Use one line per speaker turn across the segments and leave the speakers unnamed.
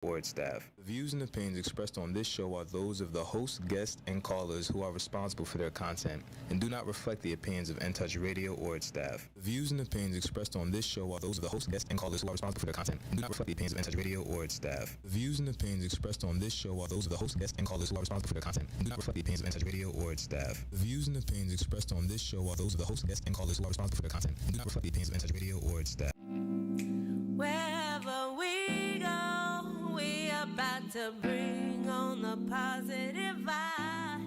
or its staff. The views and opinions expressed on this show are those of the host, guests, and callers who are responsible for their content and do not reflect the opinions of Untouched Radio or its staff. The views and opinions expressed on this show are those of the host, guests, and callers who are responsible for their content and do not reflect the opinions of Untouched Radio or its staff. The views and opinions expressed on this show are those of the host, guests, and callers who are responsible for their content and do not reflect the opinions of Untouched Radio or its staff. The views and opinions expressed on this show are those of the host, guests, and callers who are responsible for their content and do not reflect the opinions of Untouched Radio or its staff.
Wherever we go, we about to bring on the positive vibe.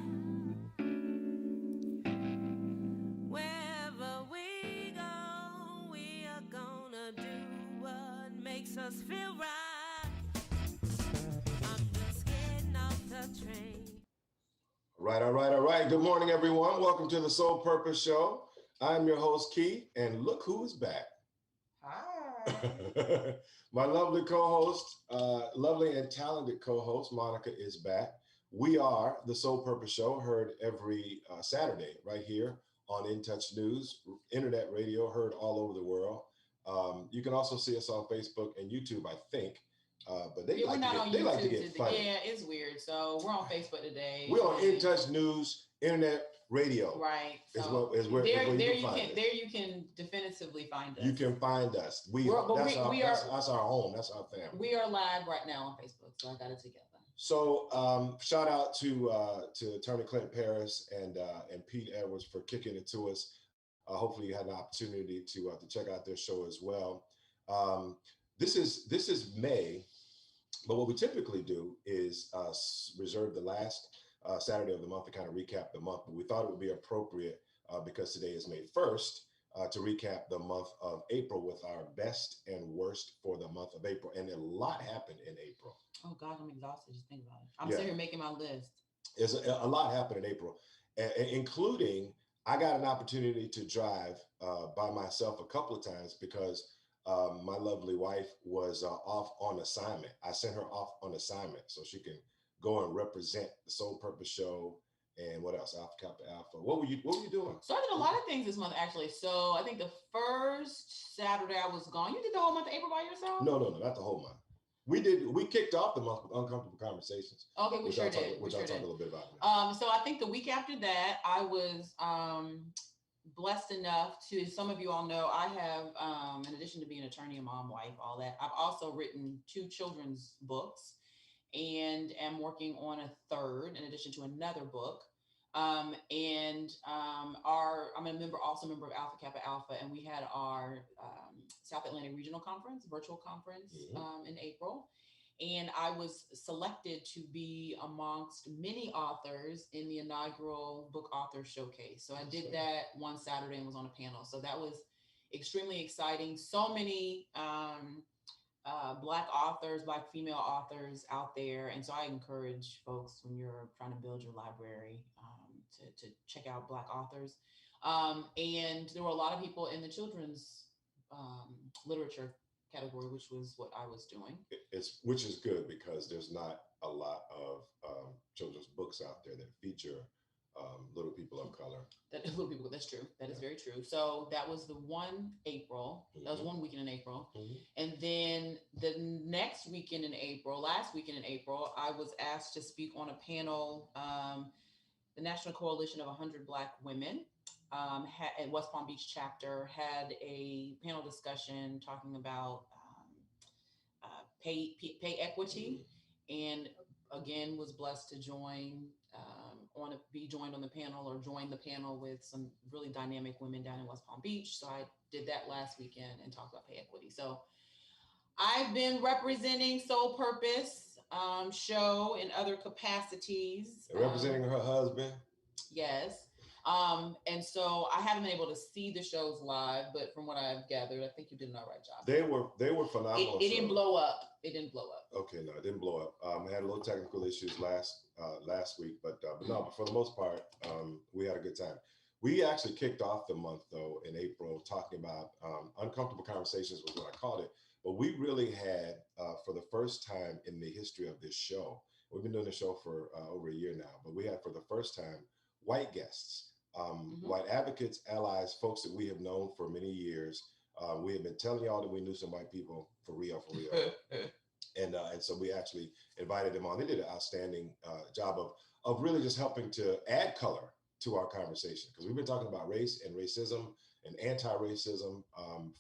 Wherever we go, we are gonna do what makes us feel right. I'm just getting off the train.
All right. Good morning, everyone. Welcome to the Soul Purpose Show. I'm your host, Keith, and look who is back.
Hi.
My lovely co-host, lovely and talented co-host, Monica, is back. We are the Soul Purpose Show, heard every Saturday right here on In Touch News, internet radio, heard all over the world. You can also see us on Facebook and YouTube, I think. But they like to get funny.
Yeah, it's weird. So we're on Facebook today.
We're on In Touch News, internet radio.
Right.
So
there you can definitively find us.
You can find us. That's our home. That's our family.
We are live right now on Facebook. So I got it together.
So shout out to Attorney Clint Paris and Pete Edwards for kicking it to us. Hopefully you had an opportunity to check out their show as well. This is May, but what we typically do is reserve the last Saturday of the month to kind of recap the month. But we thought it would be appropriate because today is May 1st to recap the month of April with our best and worst for the month of April. And a lot happened in April.
Oh God, I'm exhausted just thinking about it. I'm sitting here making my list.
There's a lot happened in April, including I got an opportunity to drive by myself a couple of times because my lovely wife was off on assignment. I sent her off on assignment so she can go and represent the Soul Purpose Show and what else? Alpha Kappa Alpha. What were you doing?
So I did a lot of things this month actually. So I think the first Saturday I was gone. You did the whole month of April by yourself?
No, not the whole month. We kicked off the month with Uncomfortable Conversations.
Okay, we sure did.
Which I'll talk a little bit about.
So I think the week after that, I was blessed enough to, as some of you all know, I have, in addition to being an attorney, a mom, wife, all that, I've also written 2 children's books and am working on a third in addition to another book. I'm a member of Alpha Kappa Alpha, and we had our South Atlantic Regional Conference, virtual conference in April. And I was selected to be amongst many authors in the inaugural book author showcase. So I did that one Saturday and was on a panel. So that was extremely exciting. So many Black authors, Black female authors out there. And so I encourage folks when you're trying to build your library to check out Black authors. And there were a lot of people in the children's literature category, which was what I was doing.
Which is good because there's not a lot of children's books out there that feature little people of color.
That's true. That is very true. So that was the one April. That was one weekend in April. And then the next weekend in April, last weekend in April, I was asked to speak on a panel. The National Coalition of 100 Black Women at West Palm Beach chapter had a panel discussion talking about pay equity, and again was blessed to join be joined on the panel or join the panel with some really dynamic women down in West Palm Beach. So I did that last weekend and talked about pay equity. So I've been representing Soul Purpose Show in other capacities.
Representing her husband.
Yes. And so I haven't been able to see the shows live, but from what I've gathered, I think you did an all right job.
They were phenomenal.
It didn't blow up.
Okay, no, it didn't blow up. I had a little technical issues last week, but for the most part, we had a good time. We actually kicked off the month though in April talking about uncomfortable conversations was what I called it. But we really had for the first time in the history of this show, we've been doing the show for over a year now, but we had for the first time white guests. White advocates, allies, folks that we have known for many years. We have been telling y'all that we knew some white people for real. And so we actually invited them on. They did an outstanding job of really just helping to add color to our conversation, because we've been talking about race and racism and anti-racism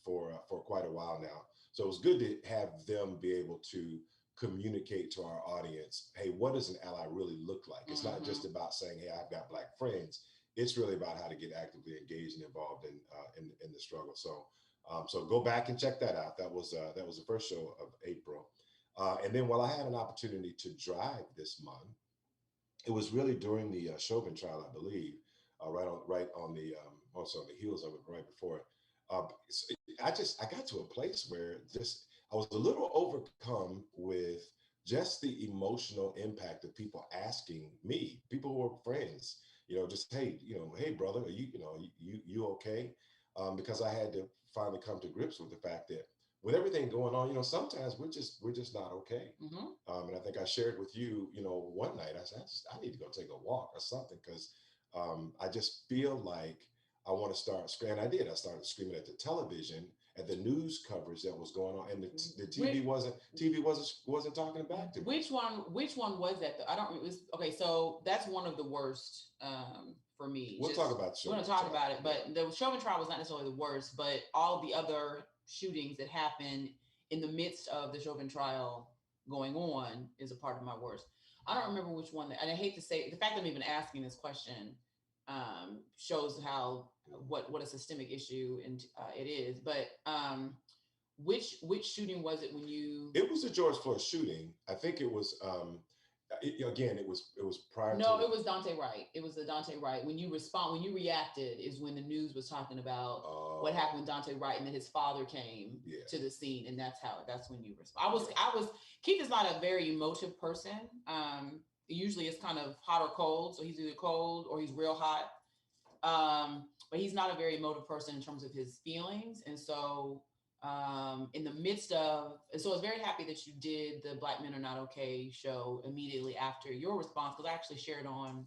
for quite a while now. So it was good to have them be able to communicate to our audience, hey, what does an ally really look like? It's not just about saying, hey, I've got Black friends. It's really about how to get actively engaged and involved in the struggle. So go back and check that out. That was the first show of April. And then while I had an opportunity to drive this month, it was really during the Chauvin trial, I believe, right on the also on the heels of it, right before it. I got to a place where just I was a little overcome with just the emotional impact of people asking me, people who are friends, just hey, hey brother, are you okay? Because I had to finally come to grips with the fact that with everything going on, sometimes we're just not okay. And I think I shared with you, one night I said, I need to go take a walk or something, because I just feel like I want to start screaming. I did. I started screaming at the television, at the news coverage that was going on, and the TV wasn't talking back to me.
Which one was that? I don't. It was okay. So that's one of the worst for me.
We'll talk about the show.
We're going to talk about it, but the Chauvin trial was not necessarily the worst, but all the other shootings that happened in the midst of the Chauvin trial going on is a part of my worst. I don't remember which one, and I hate to say the fact that I'm even asking this question shows how what a systemic issue and it is. But which shooting was it when you?
It was the George Floyd shooting. I think it was. Again, it was prior.
No, it was Dante Wright. It was the Dante Wright. When you reacted, is when the news was talking about what happened with Dante Wright, and then his father came to the scene, and that's when you respond. I was Keith is not a very emotive person. Usually it's kind of hot or cold. So he's either cold or he's real hot. But he's not a very emotive person in terms of his feelings. And so in the midst of, and so I was very happy that you did the Black Men Are Not Okay show immediately after your response, because I actually shared on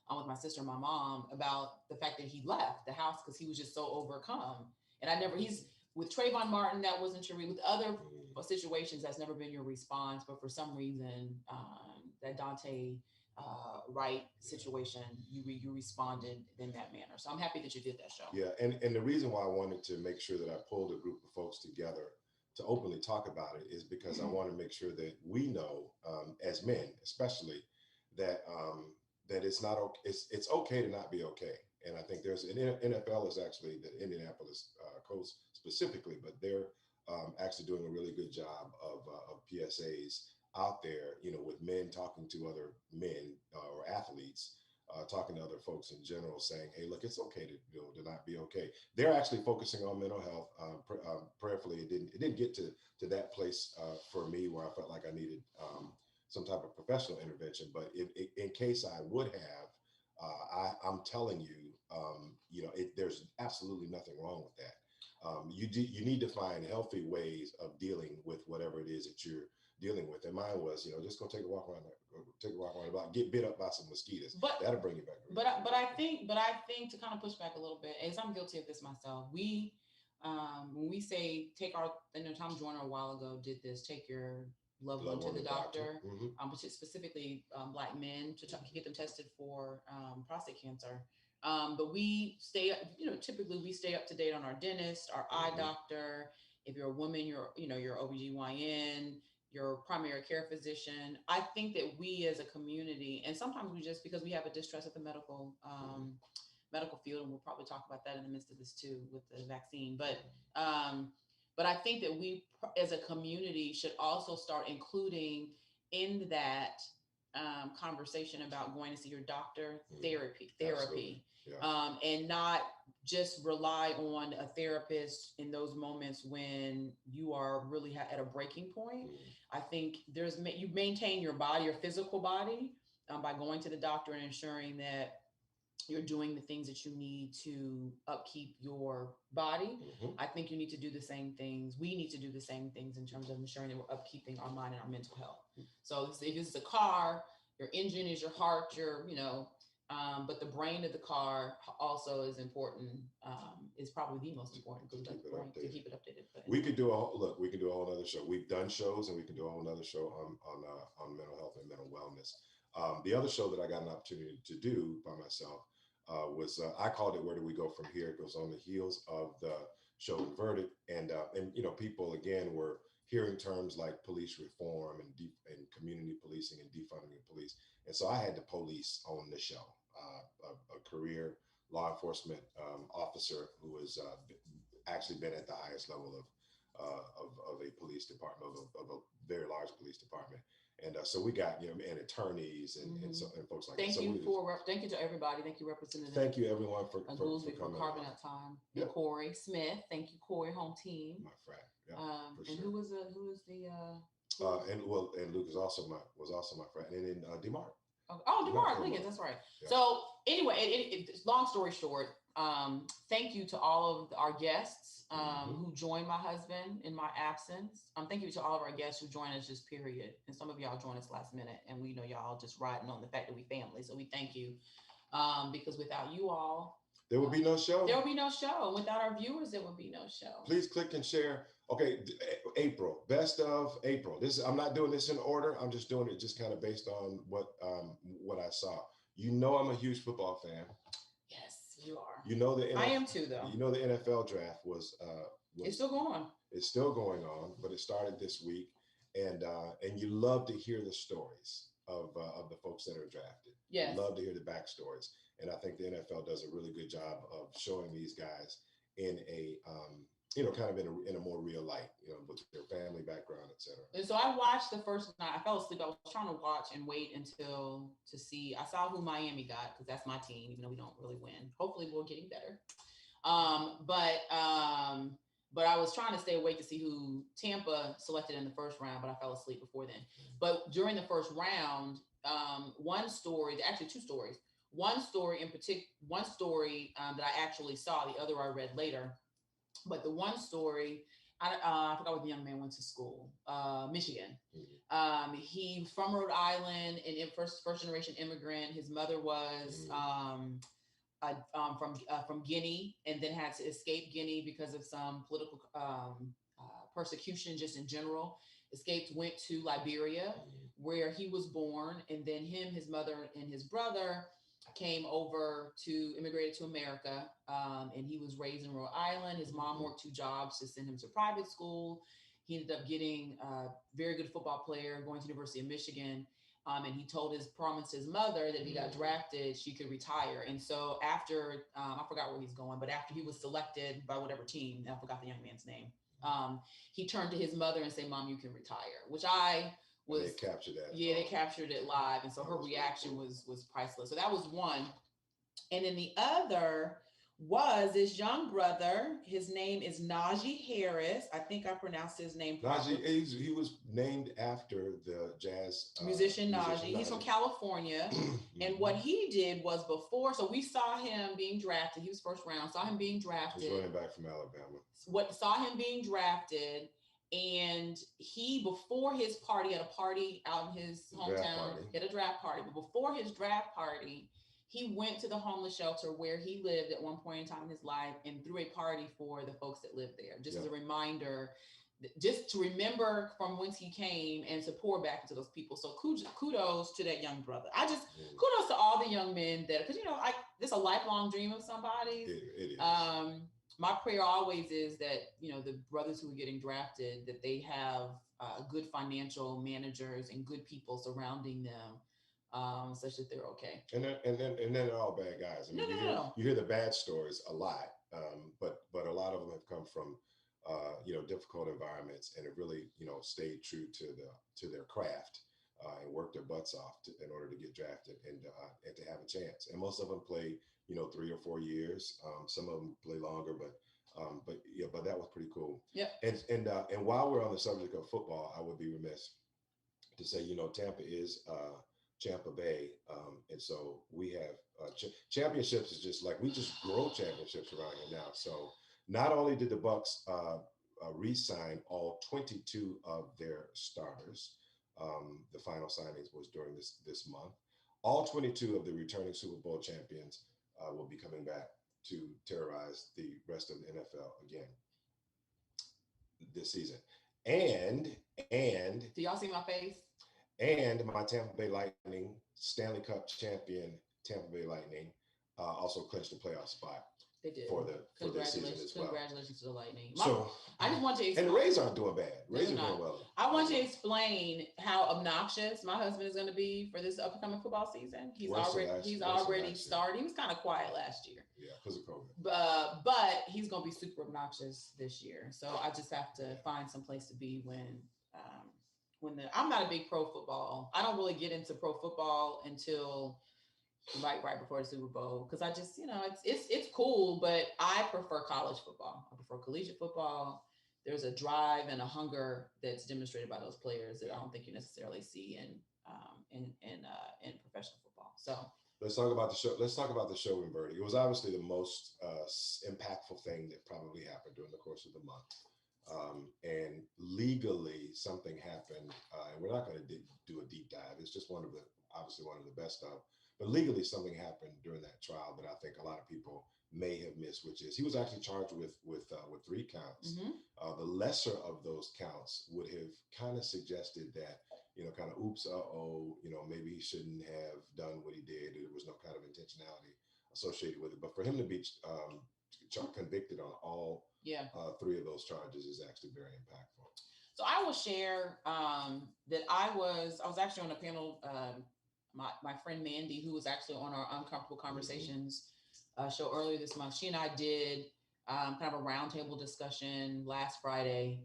with my sister and my mom about the fact that he left the house because he was just so overcome. And he's with Trayvon Martin, that wasn't your, with other situations, that's never been your response. But for some reason, that Dante Wright situation, you responded in that manner. So I'm happy that you did that show.
Yeah, and the reason why I wanted to make sure that I pulled a group of folks together to openly talk about it is because I want to make sure that we know, as men especially, that that it's not okay. It's okay to not be okay. And I think there's an NFL is actually the Indianapolis Colts specifically, but they're actually doing a really good job of PSAs out there, with men talking to other men or athletes, talking to other folks in general, saying, hey, look, it's okay to not be okay. They're actually focusing on mental health. Prayerfully, it didn't get to that place for me where I felt like I needed some type of professional intervention. But in case I would have, I'm telling you, there's absolutely nothing wrong with that. You need to find healthy ways of dealing with whatever it is that you're dealing with. And mine was, just go take a walk around the block, get bit up by some mosquitoes. That'll bring you back.
But I think to kind of push back a little bit, as I'm guilty of this myself, we when we say Tom Joyner a while ago did this, take your loved one to the doctor. Specifically Black men to get them tested for prostate cancer. But we stay, typically we stay up to date on our dentist, our eye doctor. If you're a woman, your OBGYN, your primary care physician. I think that we as a community, and sometimes we just, because we have a distrust of the medical field, and we'll probably talk about that in the midst of this too with the vaccine. But I think that we as a community should also start including in that conversation about going to see your doctor, therapy, yeah. And not just rely on a therapist in those moments when you are really at a breaking point. I think you maintain your body, your physical body, by going to the doctor and ensuring that you're doing the things that you need to upkeep your body. I think you need to do the same things. We need to do the same things in terms of ensuring that we're upkeeping our mind and our mental health. So if it's a car, your engine is your heart, your, But the brain of the car also is important. Is probably the most important
to
because
keep it
to
updated.
keep it updated. But
We could do a look. We can do a whole other show. We've done shows, and we can do a whole other show on mental health and mental wellness. The other show that I got an opportunity to do by myself was I called it "Where Do We Go From Here?" It goes on the heels of the show Inverted, and people again were hearing terms like police reform and community policing and defunding the police, and so I had the police on the show, a career law enforcement officer who has actually been at the highest level of a police department, of a very large police department. And so we got, and attorneys and folks like that.
Thank you to everybody. Thank you, Representative.
Thank you, everyone, for
carving out time. Yep. And Corey Smith. Thank you, Corey, home team.
My friend. Yeah,
and sure. Who was the
and Luke was also my friend. And then DeMarc.
DeMarc Liggins, that's right. Yeah. So anyway, long story short, thank you to all of our guests who joined my husband in my absence. Thank you to all of our guests who joined us just period. And some of y'all joined us last minute, and we know y'all just riding on the fact that we family. So we thank you because without you all,
there would be no show.
There would be no show. And without our viewers, there would be no show.
Please click and share. Okay, April, best of April. I'm not doing this in order. I'm just doing it just kind of based on what I saw. I'm a huge football fan.
Yes, you are.
I
am too, though.
The NFL draft was
it's still going on.
It's still going on, but it started this week, and you love to hear the stories of the folks that are drafted.
Yes.
You love to hear the backstories, and I think the NFL does a really good job of showing these guys in a kind of in a more real light, with their family background, et cetera.
And so I watched the first night. I fell asleep. I was trying to watch and wait to see. I saw who Miami got because that's my team, even though we don't really win. Hopefully we're getting better. But I was trying to stay awake to see who Tampa selected in the first round, but I fell asleep before then. But during the first round, actually two stories. One story in particular, that I actually saw, the other I read later. But the one story, I forgot what the young man went to school, Michigan. Mm-hmm. He from Rhode Island, and first generation immigrant. His mother was from Guinea, and then had to escape Guinea because of some political persecution, just in general. Escaped, went to Liberia, where he was born, and then his mother, and his brother immigrated to America, and he was raised in Rhode Island. His mom worked 2 jobs to send him to private school. He ended up getting a very good football player, going to the University of Michigan, and he promised his mother that if he got drafted, she could retire. And so after, I forgot where he's going, but after he was selected by whatever team, I forgot the young man's name, he turned to his mother and said, "Mom, you can retire," which they captured that. Yeah, they captured it live. And so her reaction was priceless. So that was one. And then the other was this young brother. His name is Najee Harris. I think I pronounced his name properly.
Najee, he was named after the jazz
musician Najee. He's from California. And what he did was so we saw him being drafted. He was first round, saw him being drafted.
He's running back from Alabama.
Saw him being drafted. And he, before his party, at a party out in his hometown, at a draft party, but before his draft party, he went to the homeless shelter where he lived at one point in time in his life and threw a party for the folks that lived there, just as a reminder, just to remember from whence he came and to pour back into those people. So kudos to that young brother. Kudos to all the young men that, because, this is a lifelong dream of somebody's.
It is.
My prayer always is that, the brothers who are getting drafted, that they have good financial managers and good people surrounding them, such that they're okay.
And then they're all bad guys. I mean, you hear the bad stories a lot, but a lot of them have come from difficult environments and have really stayed true to their craft and worked their butts off in order to get drafted and to have a chance. And most of them play 3 or 4 years. Some of them play longer, but that was pretty cool.
Yeah.
And while we're on the subject of football, I would be remiss to say, Tampa is Tampa Bay, and so we have championships. Is just like we just grow championships around here now. So not only did the Bucks re-sign all 22 of their starters, the final signings was during this month. all 22 of the returning Super Bowl champions will be coming back to terrorize the rest of the NFL again this season. And
Do y'all see my face?
and my Tampa Bay Lightning, Stanley Cup champion Tampa Bay Lightning, also clinched the playoff spot.
They did
for this season as well.
Congratulations to the Lightning.
I
just want to explain.
And the Rays aren't doing bad. Rays are doing well.
I want to explain how obnoxious my husband is going to be for this upcoming football season. He's already started. He was kind of quiet last year.
Yeah, because of COVID.
But he's going to be super obnoxious this year. So I just have to find some place to be when I'm not a big pro football. I don't really get into pro football until right before the Super Bowl, because I just, it's cool, but I prefer college football. I prefer collegiate football. There's a drive and a hunger that's demonstrated by those players that I don't think you necessarily see in professional football. So
let's talk about the show. Let's talk about the Chauvin verdict. It was obviously the most impactful thing that probably happened during the course of the month. And legally, something happened, and we're not going to do a deep dive. It's just obviously one of the best of. But legally, something happened during that trial that I think a lot of people may have missed, which is he was actually charged with 3 counts.
Mm-hmm.
The lesser of those counts would have kind of suggested that, kind of, oops, maybe he shouldn't have done what he did. There was no kind of intentionality associated with it. But for him to be convicted on all 3 of those charges is actually very impactful.
So I will share that I was actually on a panel. My friend Mandy, who was actually on our Uncomfortable Conversations show earlier this month, she and I did kind of a roundtable discussion last Friday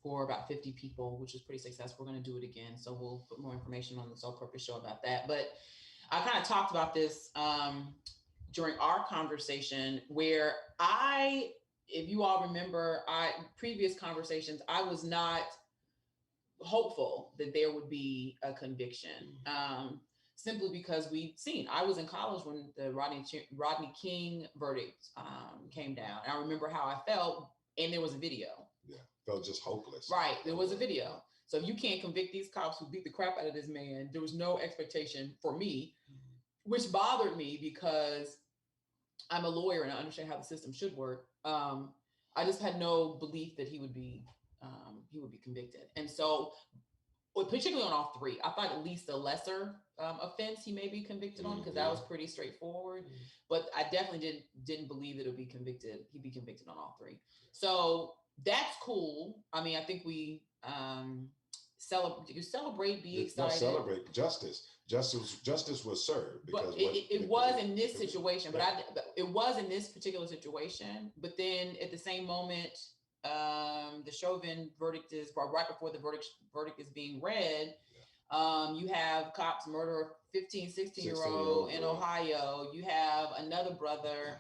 for about 50 people, which was pretty successful. We're going to do it again. So we'll put more information on the Soul Purpose show about that. But I kind of talked about this during our conversation where if you all remember, previous conversations, I was not hopeful that there would be a conviction, simply because I was in college when the Rodney King verdict came down. And I remember how I felt, and there was a video.
Yeah, felt just hopeless.
Right, there was a video. So if you can't convict these cops who beat the crap out of this man, there was no expectation for me, which bothered me because I'm a lawyer and I understand how the system should work. I just had no belief that he would be convicted. And so, particularly on all 3, I thought at least a lesser offense he may be convicted on, because that was pretty straightforward. But I definitely didn't believe that he'd be convicted on all 3. So that's cool. I mean, I think we celebrate, be excited.
No, celebrate justice. Justice was served, because
it was in this situation, but it was in this particular situation. But then at the same moment, the Chauvin verdict is right before the verdict is being read. You have cops murder a 15, 16-year-old in Ohio. You have another brother,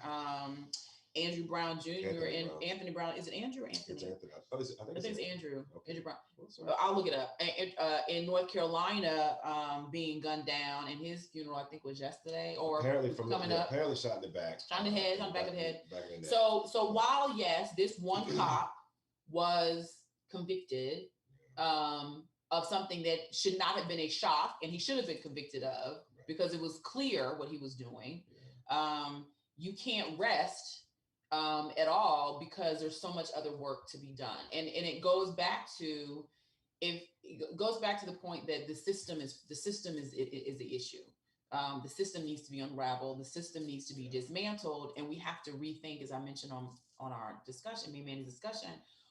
Andrew Brown Jr. and Anthony Brown. Is it Andrew or Anthony?
It's Anthony. I think it's
Andrew.
Okay.
Andrew Brown. I'll look it up. In North Carolina, being gunned down, and his funeral, I think, was yesterday or
apparently shot in the back.
Shot in the head, on the back of the head.
Back in the
So while, yes, this one cop was convicted of something that should not have been a shock, and he should have been convicted of, because it was clear what he was doing. You can't rest at all, because there's so much other work to be done. And it goes back to the point that the system is the issue. The system needs to be unraveled. The system needs to be dismantled. And we have to rethink, as I mentioned on our discussion, me and Mandy's discussion,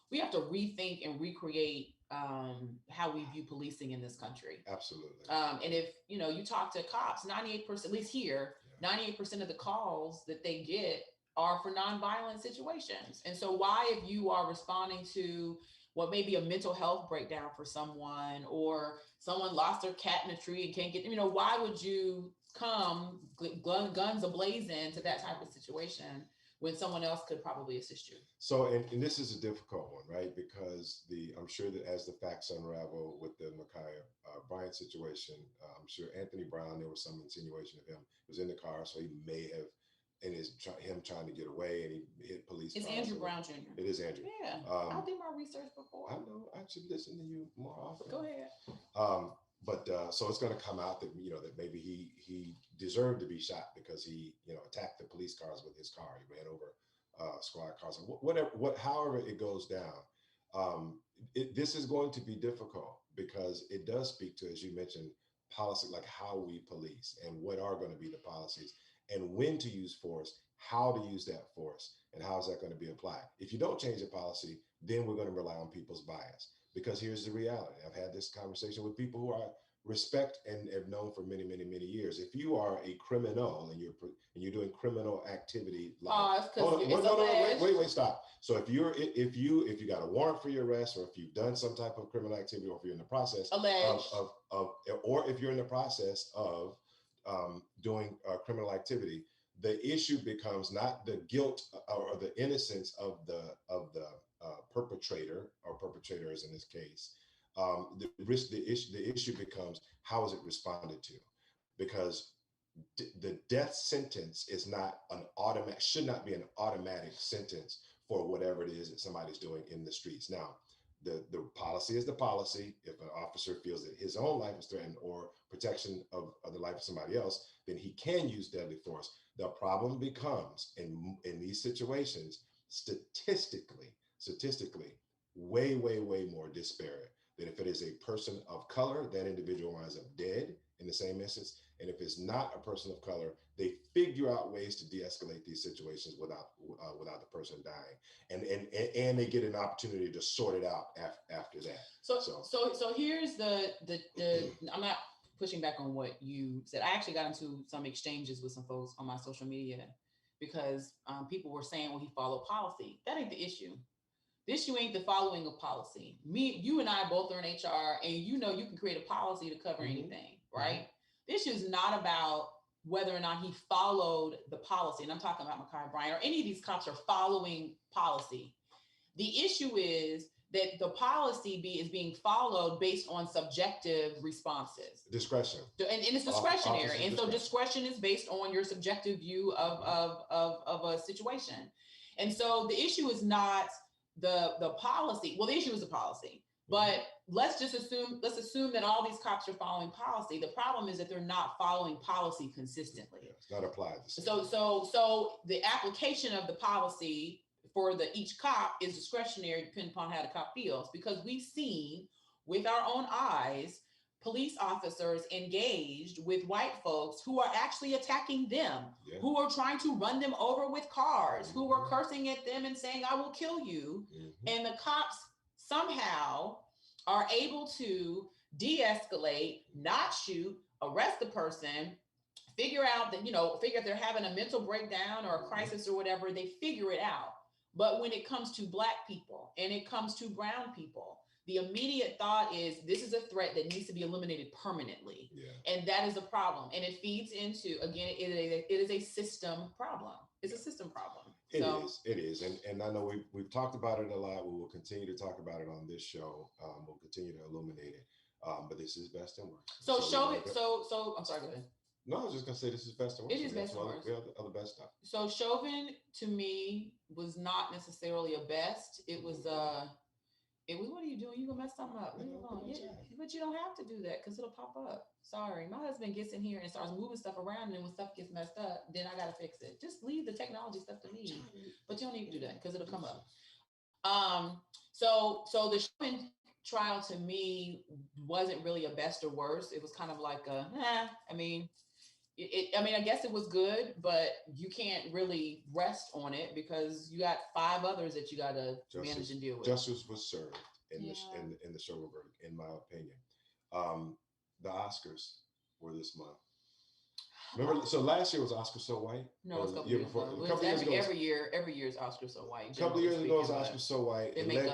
we have to rethink and recreate how we view policing in this country.
Absolutely.
And if, you talk to cops, 98%, at least here, 98% of the calls that they get are for nonviolent situations. And so why, if you are responding to what may be a mental health breakdown for someone, or someone lost their cat in a tree and can't get, why would you come guns ablazing to that type of situation when someone else could probably assist you?
So, and this is a difficult one, right? Because I'm sure that as the facts unravel with the Ma'Khia Bryant situation, I'm sure Anthony Brown, there was some insinuation of him was in the car, so he may have, and him trying to get away, and he hit police.
It's Andrew Brown Jr.
It is Andrew.
Yeah, I did my research before.
I know. I should listen to you more often.
Go ahead.
but so it's going to come out that that maybe he deserved to be shot because he attacked the police cars with his car. He ran over squad cars, or whatever. However it goes down, this is going to be difficult because it does speak to, as you mentioned, policy, like how we police and what are going to be the policies and when to use force, how to use that force, and how is that going to be applied. If you don't change the policy, then we're going to rely on people's bias. Because here's the reality. I've had this conversation with people who I respect and have known for many, many, many years. If you are a criminal and you're doing criminal activity, like, hold on, wait, stop. So if you got a warrant for your arrest, or if you've done some type of criminal activity, or if you're in the process or if you're in the process of doing criminal activity, the issue becomes not the guilt or the innocence of the perpetrator or perpetrators in this case. The issue becomes, how is it responded to? Because the death sentence is not should not be an automatic sentence for whatever it is that somebody's doing in the streets. Now, the policy is the policy. If an officer feels that his own life is threatened or protection of the life of somebody else, then he can use deadly force. The problem becomes in these situations, statistically, way more disparate than if it is a person of color. That individual winds up dead in the same instance. And if it's not a person of color, they figure out ways to de-escalate these situations without the person dying, and they get an opportunity to sort it out after that.
So here's the I'm not pushing back on what you said. I actually got into some exchanges with some folks on my social media because people were saying, well, he followed policy. That ain't the issue. The issue ain't the following of policy. You and I both are in HR, and you can create a policy to cover anything, right? Mm-hmm. The issue is not about whether or not he followed the policy. And I'm talking about Ma'Khia Bryant, or any of these cops are following policy. The issue is that the policy is being followed based on subjective responses.
Discretion.
And it's discretionary. And so discretion is based on your subjective view of a situation. And so the issue is not the policy. Well, the issue is the policy. But let's assume that all these cops are following policy. The problem is that they're not following policy consistently.
Yeah, it's not applied.
So the application of the policy for each cop is discretionary, depending upon how the cop feels, because we've seen with our own eyes police officers engaged with white folks who are actually attacking them, who are trying to run them over with cars, who are cursing at them and saying, "I will kill you." And the cops somehow are able to de-escalate, not shoot, arrest the person, figure out that, figure if they're having a mental breakdown or a crisis or whatever, they figure it out. But when it comes to Black people and it comes to brown people, the immediate thought is, this is a threat that needs to be eliminated permanently. And that is a problem. And it feeds into, again, it is a system problem. It's a system problem.
It is. And I know we've talked about it a lot. We will continue to talk about it on this show. We'll continue to illuminate it. But this is best and worst.
So I'm sorry, go ahead.
No, I was just gonna say this is best and worst.
It is best and worst.
We have other best stuff.
So Chauvin, to me, was not necessarily a best. It was what are you doing? You gonna mess something up. Leave it alone. Yeah, but you don't have to do that because it'll pop up. Sorry. My husband gets in here and starts moving stuff around, and when stuff gets messed up, then I gotta fix it. Just leave the technology stuff to me. But you don't need to do that because it'll come up. So the Chauvin trial to me wasn't really a best or worst. It was kind of like I guess it was good, but you can't really rest on it because you got 5 others that you got to manage and deal with.
Justice was served in the Chauvin verdict, in my opinion. The Oscars were this month. Remember, so last year was Oscar So White?
No, it was a couple years ago. Every year is Oscar So White.
A couple of years ago, it was Oscar So White. It led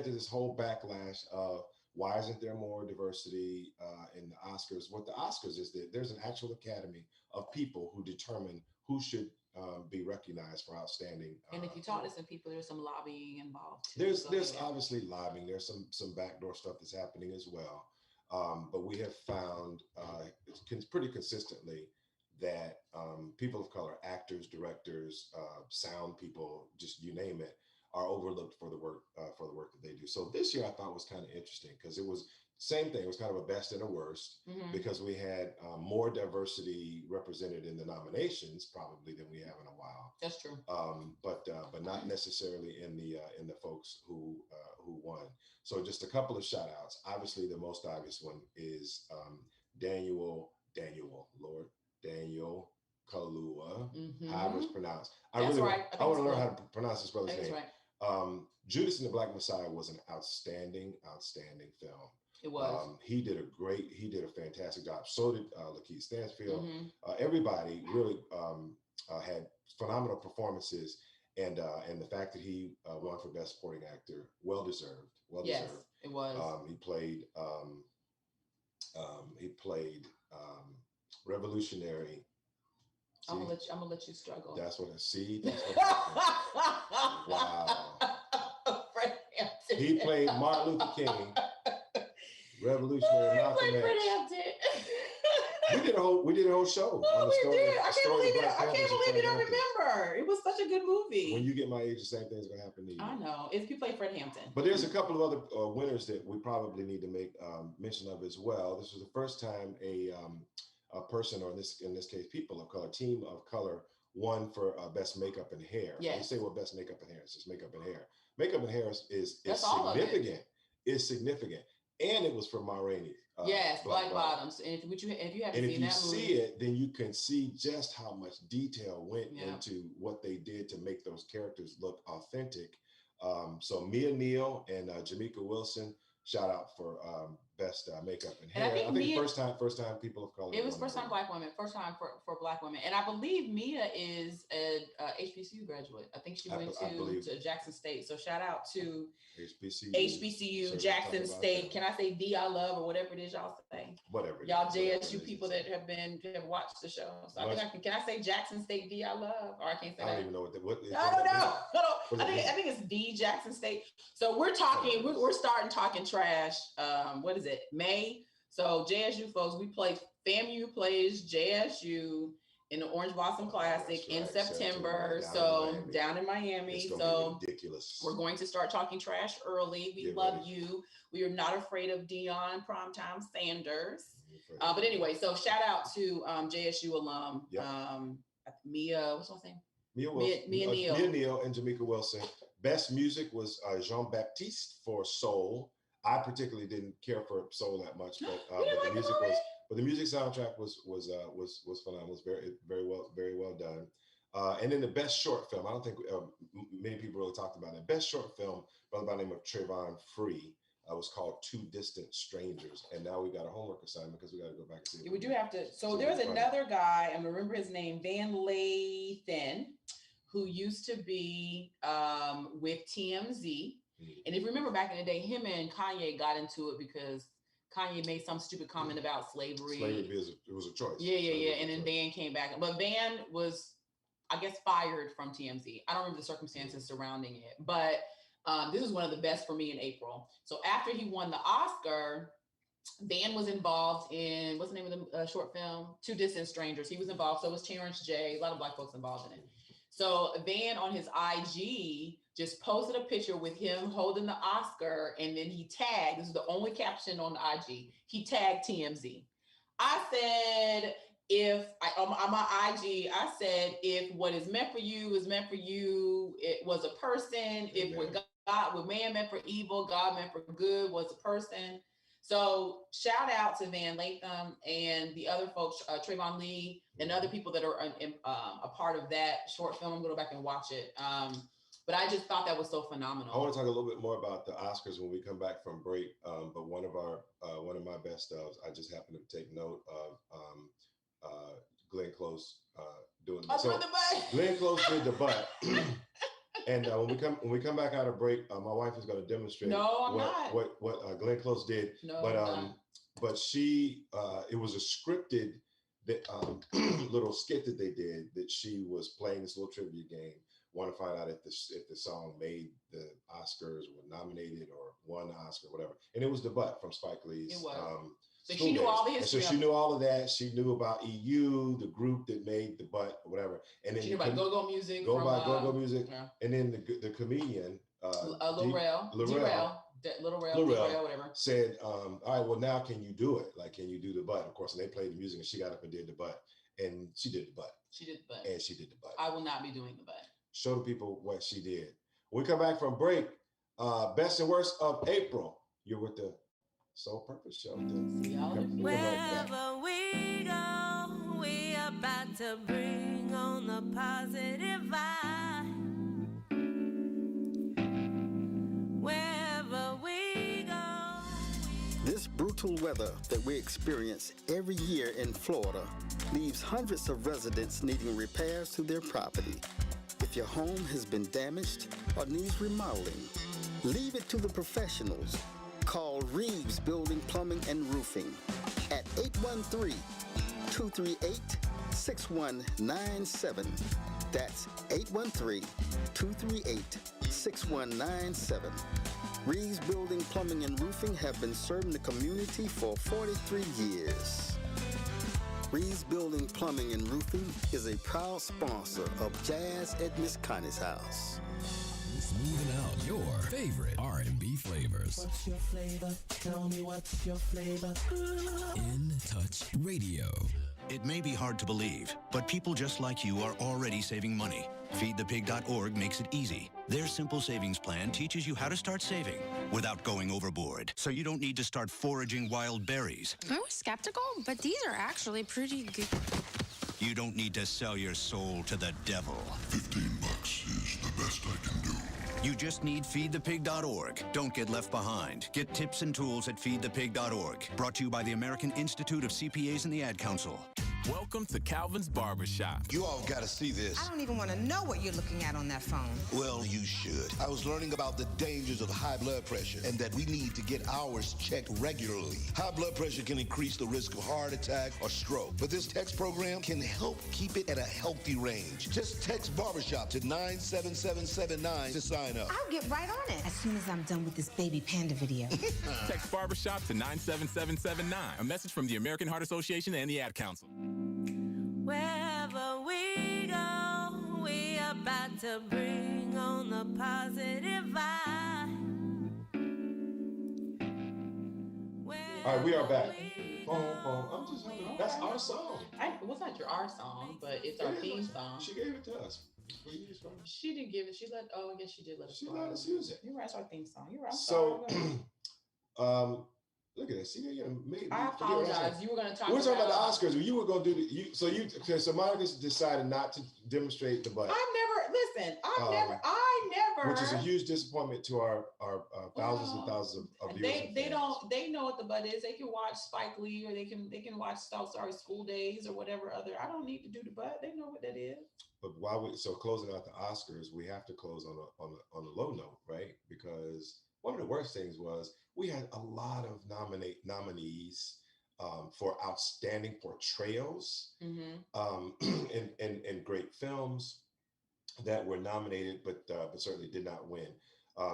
to this whole backlash of, why isn't there more diversity in the Oscars? What the Oscars is that there's an actual academy of people who determine who should be recognized for outstanding.
And if you talk to some people, there's some lobbying involved too.
There's obviously lobbying. There's some backdoor stuff that's happening as well. But we have found pretty consistently that people of color, actors, directors, sound people, just you name it, are overlooked for the work that they do. So this year I thought was kind of interesting because it was same thing. It was kind of a best and a worst because we had more diversity represented in the nominations probably than we have in a while.
That's true.
But not necessarily in the folks who won. So just a couple of shout outs. Obviously, the most obvious one is Daniel Kalua, however it's pronounced. I want to learn how to pronounce this brother's name.
Right.
Judas and the Black Messiah was an outstanding film.
It was.
He did a fantastic job. So did Lakeith Stansfield. Everybody really had phenomenal performances, and the fact that he won for Best Supporting Actor, well deserved.
Yes, it was.
He played revolutionary. See?
I'm gonna let you struggle.
That's what I see. That's what wow.
Fred Hampton.
He played Martin Luther King. Revolutionary Malcolm X.
Fred Hampton.
We did a whole show.
Oh, we did. I can't believe you don't remember. It was such a good movie.
When you get my age, the same thing's gonna happen to you.
I know. If you play Fred Hampton.
But there's a couple of other winners that we probably need to make mention of as well. This was the first time a person, or in this case, people of color, team of color, won for best makeup and hair.
Yes.
When you say what best makeup and hair is, just makeup and hair. Makeup and hair is
significant.
It's significant. And it was from Ma Rainey.
Yes, Black Bottoms. And if you haven't seen that movie. And if you
see it, then you can see just how much detail went into what they did to make those characters look authentic. So Mia Neal and Jamaica Wilson, shout out for best makeup and hair. I think first time people of color.
It was first time Black women, first time for Black women. And I believe Mia is a HBCU graduate. I think she went to Jackson State. So shout out to HBCU Jackson State. Can I say D I love or whatever it is y'all say?
Whatever.
Y'all JSU people that have watched the show. So I think can I say Jackson State D I love? Or I can't say that.
I don't even know what
I don't know. I think it's D Jackson State. So we're talking, we're starting talking trash. What is it? May. So JSU folks, FAMU plays JSU in the Orange Blossom Classic in September. Down in Miami. So ridiculous. We're going to start talking trash early. We love you. We are not afraid of Deion Primetime Sanders. But anyway, so shout out to JSU alum.
Yep.
Mia, what's my name?
Mia Neal and Jamaica Wilson. Best music was Jean Baptiste for Soul. I particularly didn't care for Soul that much, but the music soundtrack was phenomenal. It was very well done. And then the best short film, I don't think many people really talked about it. Best short film, by the name of Trayvon Free, was called Two Distant Strangers. And now we got a homework assignment because we got to go back and see it.
We do have to. So there's another guy, I remember his name, Van Lathan, who used to be with TMZ. And if you remember back in the day, him and Kanye got into it because Kanye made some stupid comment about slavery.
It was a choice.
Yeah. And then Van came back. But Van was, I guess, fired from TMZ. I don't remember the circumstances surrounding it. But this was one of the best for me in April. So after he won the Oscar, Van was involved in, what's the name of the short film? Two Distant Strangers. He was involved. So was Terrence J. A lot of Black folks involved in it. So Van on his IG just posted a picture with him holding the Oscar, and then he tagged, this is the only caption on the IG, he tagged TMZ. I said, on my IG, I said, if what is meant for you is meant for you, it was a person. If what man meant for evil, God meant for good was a person. So shout out to Van Lathan and the other folks, Trayvon Lee, and other people that are a part of that short film. I'm going to go back and watch it. But I just thought that was so phenomenal.
I want to talk a little bit more about the Oscars when we come back from break. But one of my best ofs, I just happened to take note of Glenn Close doing the butt. Glenn Close did the butt. And when we come back out of break, my wife is going to demonstrate what Glenn Close did. But she it was a scripted little skit that they did that she was playing this little trivia game. Want to find out if the song made the Oscars, or nominated, or won the Oscar, whatever. And it was The Butt from Spike Lee's.
It was. So she knew all the history.
So she knew all of that. She knew about EU, the group that made The Butt, or whatever. And then
she knew about Go-Go Music.
Go Music. Yeah. And then the comedian,
Lorel Little Rail, whatever.
Said, all right, well, now can you do it? Like, can you do the butt? Of course, and they played the music and she got up and did the butt. And she did the butt.
She did the butt.
And she did the butt.
I will not be doing the butt. Show
the people what she did. When we come back from break, best and worst of April. You're with the Soul Purpose Show.
Wherever we go, we about to bring on the positive vibe. Wherever we go.
This brutal weather that we experience every year in Florida leaves hundreds of residents needing repairs to their property. If your home has been damaged or needs remodeling, leave it to the professionals. Call Reeves Building, Plumbing, and Roofing at 813-238-6197. That's 813-238-6197. Reeves Building, Plumbing, and Roofing have been serving the community for 43 years. Reeves Building, Plumbing, and Roofing is a proud sponsor of Jazz at Miss Connie's house.
Smoothing out your favorite R&B flavors.
What's your flavor? Tell me what's your flavor.
In Touch Radio.
It may be hard to believe, but people just like you are already saving money. FeedThePig.org makes it easy. Their simple savings plan teaches you how to start saving without going overboard, so you don't need to start foraging wild berries.
I was skeptical, but these are actually pretty good.
You don't need to sell your soul to the devil.
$15 is the best I can do.
You just need FeedThePig.org. Don't get left behind. Get tips and tools at FeedThePig.org. Brought to you by the American Institute of CPAs and the Ad Council.
Welcome to Calvin's Barbershop.
You all got to see this.
I don't even want to know what you're looking at on that phone.
Well, you should. I was learning about the dangers of high blood pressure and that we need to get ours checked regularly. High blood pressure can increase the risk of heart attack or stroke, but this text program can help keep it at a healthy range. Just text Barbershop to 97779 to sign up.
I'll get right on it as soon as I'm done with this baby panda video.
Text Barbershop to 97779. A message from the American Heart Association and the Ad Council.
Wherever we go, we about to bring on the positive vibe.
All right, we are back. I'm just having, that's our song.
Well, it's not our song, but it's our theme song.
She gave it to us.
She didn't give it. I guess she did let us.
She let us use it.
You're right. It's our theme song. You're right.
So, look at this.
I apologize. You were going to talk.
We're talking about the Oscars. You were going to do so Monica decided not to demonstrate the butt.
I never.
Which is a huge disappointment to our thousands and thousands of viewers. They
know what the butt is. They can watch Spike Lee, or they can watch School Days or whatever other. I don't need to do the butt. They know what that is.
But closing out the Oscars, we have to close on a low note, right? Because one of the worst things was we had a lot of nominees for outstanding portrayals in great films that were nominated, but certainly did not win.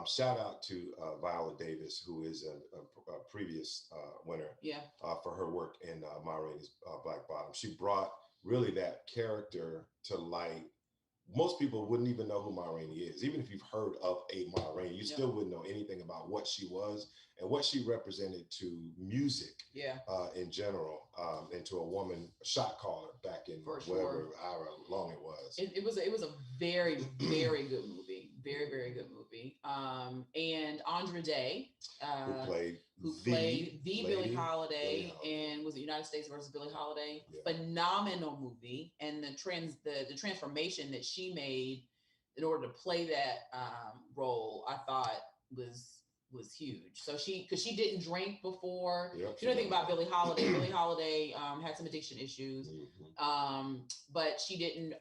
Shout out to Viola Davis, who is a previous winner for her work in Ma Rainey's Black Bottom. She brought really that character to light. Most people wouldn't even know who Ma Rainey is. Even if you've heard of a Ma Rainey, you still wouldn't know anything about what she was and what she represented to music in general, and to a woman, a shot caller back in however long it was.
It was a very, very good movie. Very, very good movie. And Andra Day, who played the Billie Holiday and was it United States versus Billie Holiday? Yeah. Phenomenal movie, and the transformation that she made in order to play that role, I thought was huge. So because she didn't drink before. Yep, you know anything about Billie Holiday? Billie Holiday had some addiction issues, but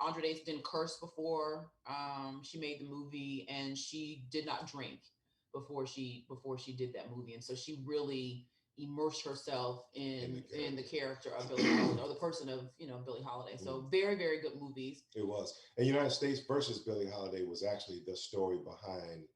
Andra Day didn't curse before she made the movie, and she did not drink before she did that movie, and so she really immersed herself in the character of Billie Holiday, or the person of Billie Holiday. So very, very good movies.
It was. And United States versus Billie Holiday was actually the story behind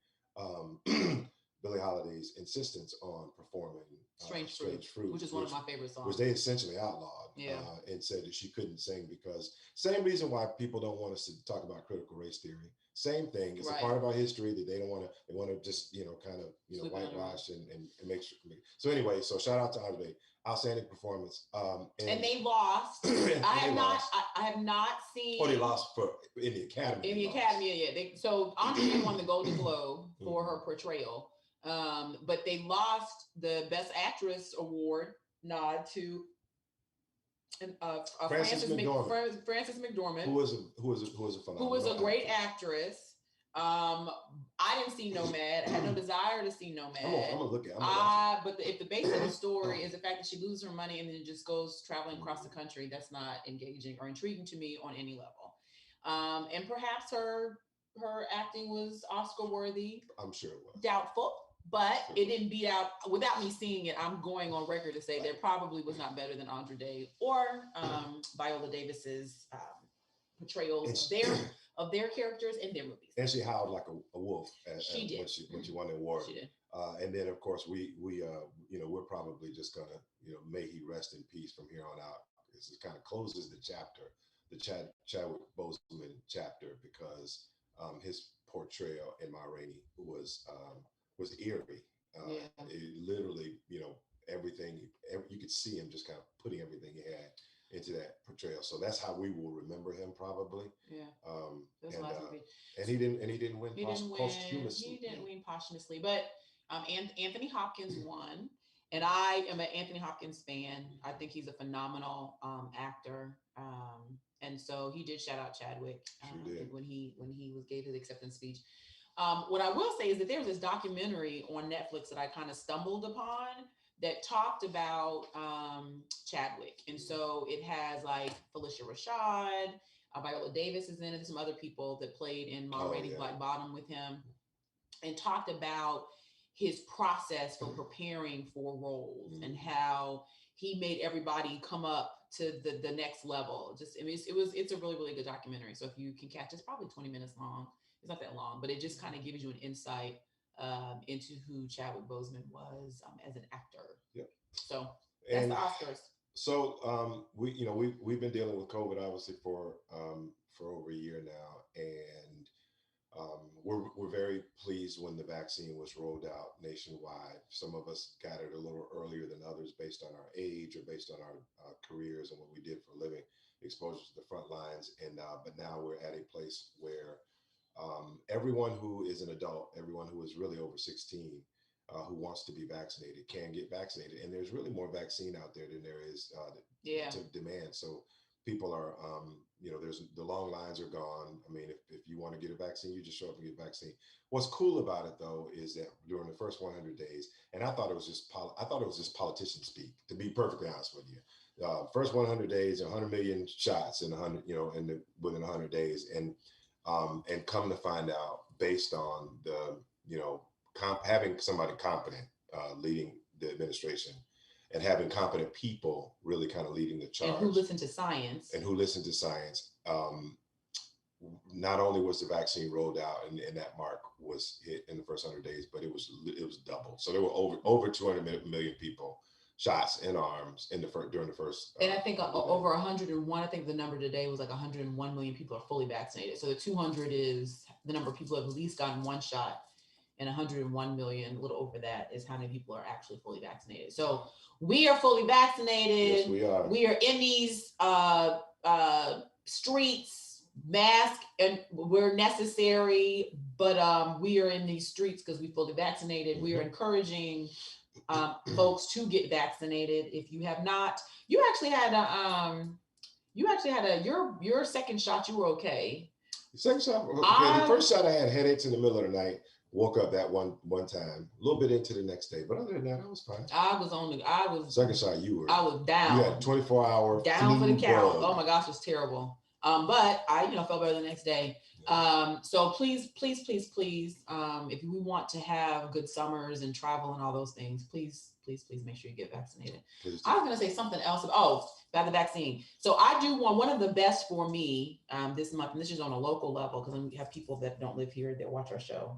Billie Holiday's insistence on performing Strange Fruit,
which is one of my favorite songs.
Which they essentially outlawed. and said that she couldn't sing because same reason why people don't want us to talk about critical race theory. Same thing. It's a part of our history that they don't want to. They want to just kind of whitewash and make sure. So anyway, so shout out to Andre, outstanding performance.
And they lost. I have not seen.
Oh, they lost in the Academy.
In the Academy, yeah. So Andre won the Golden Globe for her portrayal, but they lost the Best Actress award nod to Frances McDormand,
who was a phenomenal,
who was a great actress. I didn't see Nomad. I had no desire to see Nomad.
I'm gonna look at it.
But if the base of the story is the fact that she loses her money and then just goes traveling across the country, that's not engaging or intriguing to me on any level. And perhaps her acting was Oscar worthy.
I'm sure it was.
Doubtful. But it didn't beat out, without me seeing it, I'm going on record to say there probably was not better than Andra Day or Viola Davis's portrayal of their characters in their movies.
And she howled like a wolf
she did.
When she won the award.
She did.
And then of course we're probably just gonna, may he rest in peace from here on out. This kind of closes the chapter, the Chadwick Boseman chapter, because his portrayal in Ma Rainey was eerie. It literally, everything, you could see him just kind of putting everything he had into that portrayal. So that's how we will remember him probably.
Yeah.
And he didn't win posthumously.
He didn't win posthumously, but Anthony Hopkins won. And I am an Anthony Hopkins fan. I think he's a phenomenal actor. And so he did shout out Chadwick when he gave his acceptance speech. What I will say is that there's this documentary on Netflix that I kind of stumbled upon that talked about Chadwick. And so it has like Felicia Rashad, Viola Davis is in it, some other people that played in Ma Rainey's Black Bottom with him, and talked about his process for preparing for roles and how he made everybody come up to the next level. It's a really, really good documentary. So if you can catch, it's probably 20 minutes long. It's not that long, but it just kind of gives you an insight into who Chadwick Boseman was as an actor.
Yep.
So that's the Oscars.
So we've been dealing with COVID obviously for over a year now, and we're very pleased when the vaccine was rolled out nationwide. Some of us got it a little earlier than others based on our age or based on our careers and what we did for a living, exposure to the front lines. And but now we're at a place where everyone who is an adult, everyone who is really over 16, who wants to be vaccinated can get vaccinated. And there's really more vaccine out there than there is to demand. So people are, the long lines are gone. I mean, if you want to get a vaccine, you just show up and get a vaccine. What's cool about it though, is that during the first 100 days, and I thought it was just politician speak, to be perfectly honest with you. First 100 days, 100 million shots in 100, within 100 days. And come to find out, based on the, having somebody competent leading the administration and having competent people really kind of leading the charge.
And who listen to science.
Not only was the vaccine rolled out and that mark was hit in the first 100 days, but it was double. So there were over 200 million people shots in arms during the first.
And I think over 101, I think the number today was like 101 million people are fully vaccinated. So the 200 is the number of people who have at least gotten one shot, and 101 million, a little over that, is how many people are actually fully vaccinated. So we are fully vaccinated.
Yes, we are.
We are in these streets, masked, and we're necessary, but we are in these streets because we fully vaccinated. We are encouraging folks to get vaccinated. If you have not, you actually had your second shot, you were okay.
The second shot, okay. The first shot I had headaches in the middle of the night, woke up that one time, a little bit into the next day, but other than that, I was fine. Second shot, I was
down.
You had 24-hour
down for the count. Oh my gosh, it was terrible. But I, felt better the next day. So please, if we want to have good summers and travel and all those things, please make sure you get vaccinated. I was going to say something else about the vaccine. So I do want, one of the best for me this month, and this is on a local level because we have people that don't live here that watch our show,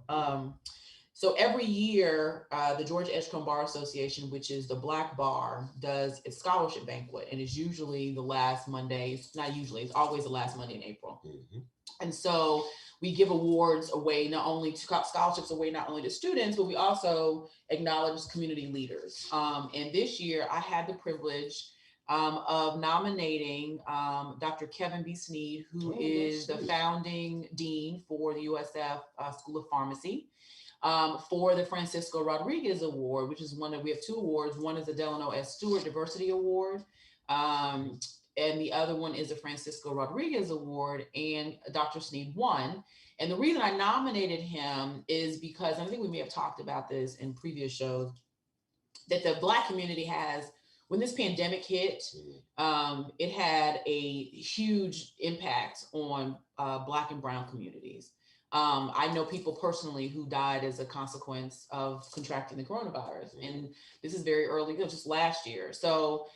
So every year, the Georgia Edgecombe Bar Association, which is the Black Bar, does its scholarship banquet, and it's usually the last Monday. It's not usually; it's always the last Monday in April.
Mm-hmm.
And so we give awards away, not only to scholarships away, not only to students, but we also acknowledge community leaders. And this year, I had the privilege of nominating Dr. Kevin B. Sneed, who is the founding dean for the USF School of Pharmacy. For the Francisco Rodriguez Award, which is we have two awards. One is the Delano S. Stewart Diversity Award, and the other one is the Francisco Rodriguez Award, and Dr. Sneed won. And the reason I nominated him is because, I think we may have talked about this in previous shows, that the Black community has, when this pandemic hit, it had a huge impact on Black and Brown communities. I know people personally who died as a consequence of contracting the coronavirus. And this is very early, just last year. So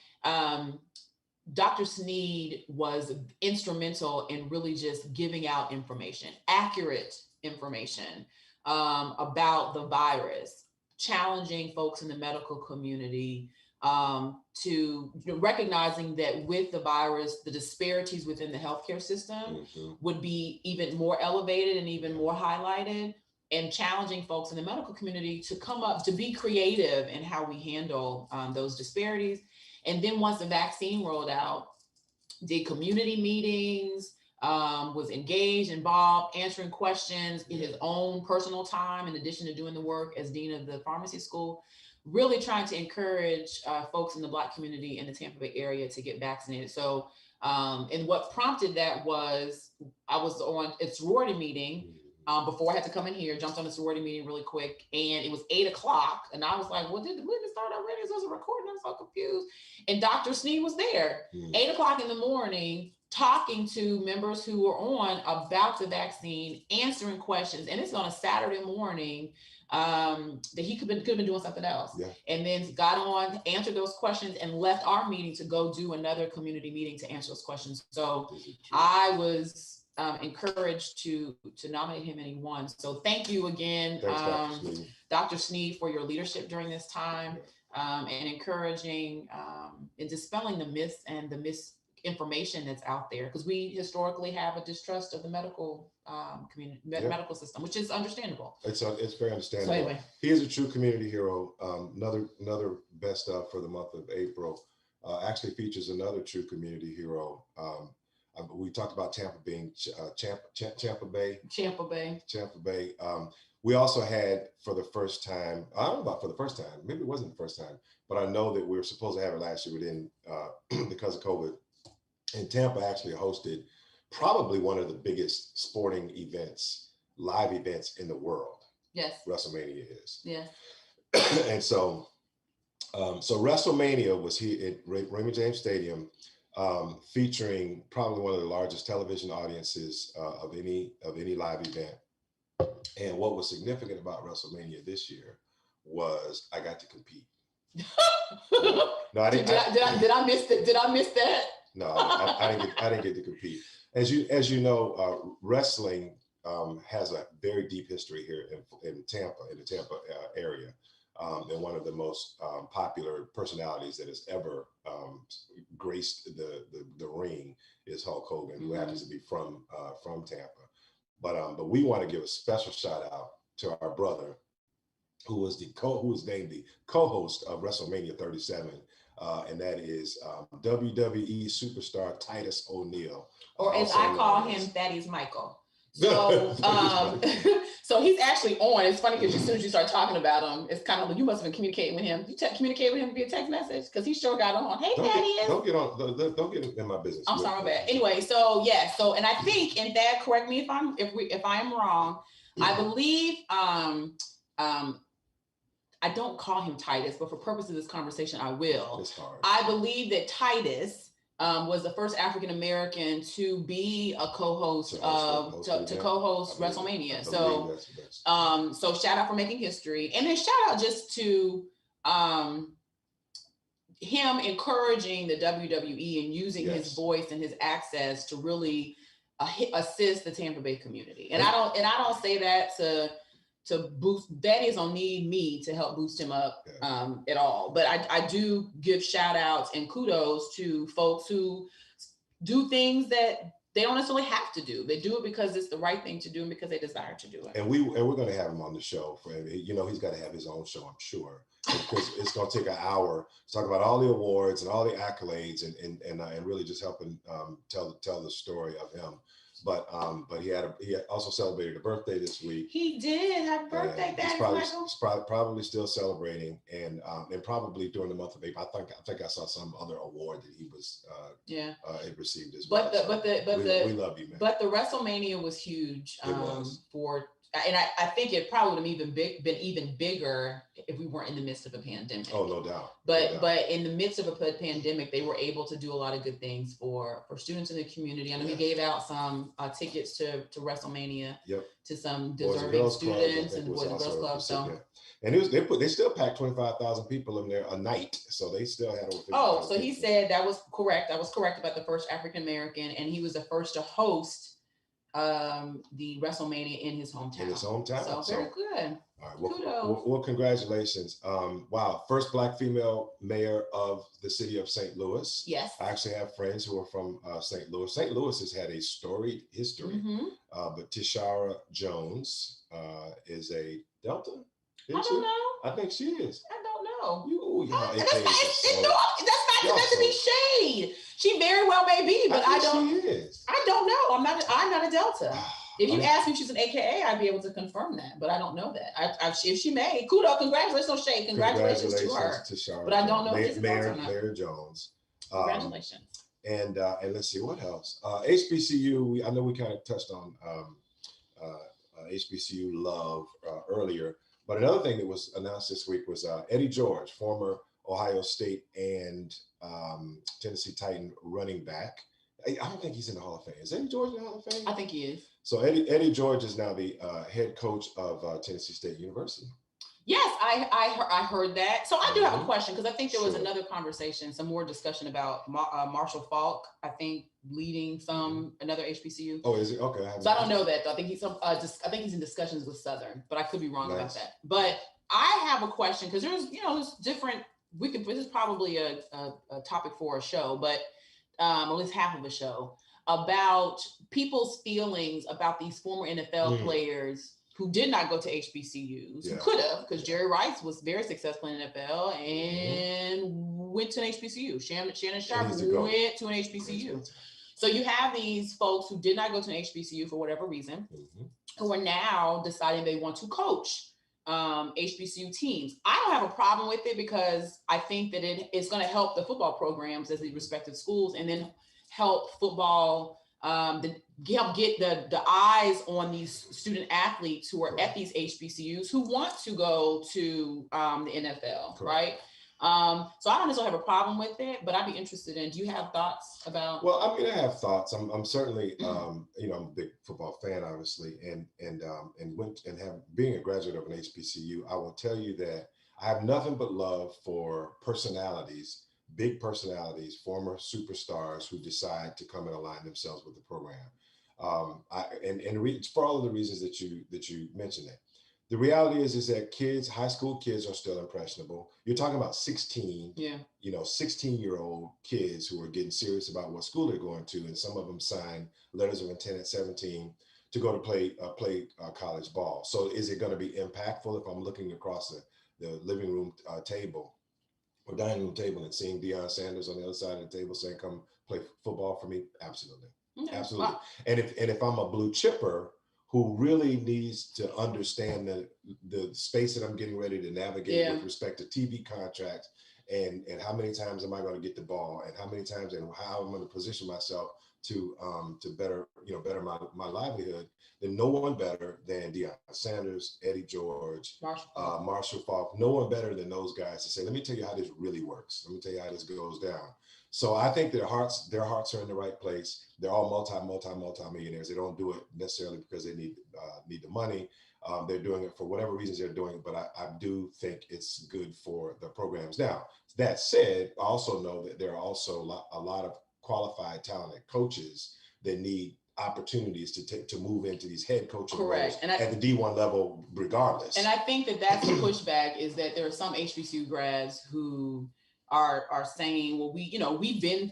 Dr. Sneed was instrumental in really just giving out information, accurate information about the virus, challenging folks in the medical community to recognizing that with the virus, the disparities within the healthcare system would be even more elevated and even more highlighted, and challenging folks in the medical community to come up, to be creative in how we handle those disparities. And then once the vaccine rolled out, did community meetings, was engaged, involved, answering questions in his own personal time, in addition to doing the work as dean of the pharmacy school, really trying to encourage folks in the Black community in the Tampa Bay area to get vaccinated. So, and what prompted that was, I was on a sorority meeting before I had to come in here, jumped on a sorority meeting really quick, and it was 8:00, and I was like, well, did the movie start already? Is this a recording? I'm so confused. And Dr. Sneed was there, 8:00 in the morning, talking to members who were on about the vaccine, answering questions. And it's on a Saturday morning that he could have been doing something else. Yeah. And then got on, answered those questions, and left our meeting to go do another community meeting to answer those questions. So I was encouraged to nominate him, and he won. So thank you again, Dr. Sneed, for your leadership during this time, and encouraging and dispelling the myths and the misinformation that's out there, because we historically have a distrust of the medical community, medical system, which is understandable. It's very understandable. So anyway,
he is a true community hero. Another best of for the month of April actually features another true community hero. We talked about Tampa being Tampa Bay. We also had, for the first time, I don't know about for the first time, maybe it wasn't the first time, but I know that we were supposed to have it last year. We didn't because of COVID. And Tampa actually hosted probably one of the biggest sporting events, live events in the world. Yes. WrestleMania is. Yeah. And so WrestleMania was here at Raymond James Stadium, featuring probably one of the largest television audiences of any live event. And what was significant about WrestleMania this year was I got to compete. No, I didn't. Did I miss that? Did I miss that? No, I didn't get to compete. As you know, wrestling has a very deep history here in Tampa, in the Tampa area. And one of the most popular personalities that has ever graced the ring is Hulk Hogan, who happens to be from Tampa. But we want to give a special shout out to our brother, who was named the co-host of WrestleMania 37, and that is WWE superstar Titus O'Neil, or as I call him, Thaddeus Michael. So, so he's actually on. It's funny because as soon as you start talking about him, it's kind of like you must have been communicating with him. You communicate with him via text message, because he sure got on. Hey, Thaddeus. Don't get in my business. I'm sorry, my bad. Anyway, so yeah, so and I think, and Thad, correct me if I am wrong. I believe I don't call him Titus, but for purposes of this conversation, I will. It's hard. I believe that Titus was the first African American to be a co-host to co-host WrestleMania. So, so shout out for making history, and then shout out just to him encouraging the WWE and using his voice and his access to really assist the Tampa Bay community. And I don't say that
boost. Daddies don't need me to help boost him up at all. But I do give shout outs and kudos to folks who do things that they don't necessarily have to do. They do it because it's the right thing to do and because they desire to do it.
And we're going to have him on the show. He's got to have his own show, I'm sure, because it's going to take an hour to talk about all the awards and all the accolades and really just helping tell the story of him. But he also celebrated a birthday this week.
He did. Happy birthday, Daddy.
He's probably still celebrating, and probably during the month of April. I think I saw some other award that he was he received as well. We love you, man.
But the WrestleMania was huge and I think it probably would have been even bigger if we weren't in the midst of a pandemic.
Oh, no doubt.
But in the midst of a pandemic, they were able to do a lot of good things for students in the community. I know he gave out some tickets to WrestleMania to some deserving students and the Boys and Girls Club. So.
And they still packed 25,000 people in there a night, so they still had over 50,000
so he said that was correct. I was correct about the first African American, and he was the first to host the WrestleMania in his hometown. So very good.
All right. Well, congratulations. Wow. First Black female mayor of the city of St. Louis.
Yes.
I actually have friends who are from St. Louis. St. Louis has had a storied history, but Tishara Jones is a Delta.
I don't know.
I think she is.
I don't know.
That's
not meant to be shade. She very well may be, but I don't.
She is.
I don't know. I'm not a Delta. If you ask me if she's an AKA, I'd be able to confirm that, but I don't know that. If she may, kudos, congratulations, no shade, congratulations to her. But I don't know if she's a Delta or not.
Mayor Jones.
Congratulations.
And let's see what else. HBCU. I know we kind of touched on HBCU love earlier. But another thing that was announced this week was Eddie George, former Ohio State and Tennessee Titan running back. I don't think he's in the Hall of Fame. Is Eddie George in the Hall of Fame?
I think he is.
So Eddie George is now the head coach of Tennessee State University.
Yes, I heard that. So I do have a question because I think there was another conversation, some more discussion about Marshall Faulk, I think, leading another HBCU.
Oh, is it? Okay.
I don't know that though. I think he's in discussions with Southern, but I could be wrong about that. But I have a question because there's different. This is probably a topic for a show, but at least half of a show about people's feelings about these former NFL players who did not go to HBCUs, who could have, because Jerry Rice was very successful in NFL and went to an HBCU. Shannon Sharp went to an HBCU. So you have these folks who did not go to an HBCU for whatever reason, who are now deciding they want to coach HBCU teams. I don't have a problem with it because I think that it's going to help the football programs as the respective schools, and then help football help get the eyes on these student athletes who are at these HBCUs who want to go to the NFL, right? So I don't necessarily have a problem with it, but I'd be interested in, do you have thoughts about?
Well, I mean, I have thoughts. I'm certainly, I'm a big football fan, obviously, and being a graduate of an HBCU, I will tell you that I have nothing but love for personalities, big personalities, former superstars who decide to come and align themselves with the program. It's for all of the reasons that you mentioned it. The reality is that high school kids are still impressionable. You're talking about 16-year-old kids who are getting serious about what school they're going to, and some of them sign letters of intent at 17 to go to play college ball. So is it going to be impactful if I'm looking across the living room table or dining room table and seeing Deion Sanders on the other side of the table saying, "Come play football for me"? Absolutely. Okay. Absolutely. Wow. And if I'm a blue chipper who really needs to understand the space that I'm getting ready to navigate with respect to TV contracts and how many times am I going to get the ball and how many times and how I'm going to position myself to better my livelihood, then no one better than Deion Sanders, Eddie George, Marshall Faulk, no one better than those guys to say, let me tell you how this really works. Let me tell you how this goes down. So I think their hearts are in the right place. They're all multi-millionaires. They don't do it necessarily because they need the money. They're doing it for whatever reasons they're doing it, but I do think it's good for the programs. Now, that said, I also know that there are also a lot of qualified, talented coaches that need opportunities to move into these head coaching
Correct.
roles
And
at the D1 level, regardless.
And I think that's the pushback, is that there are some HBCU grads who are saying, well, we've been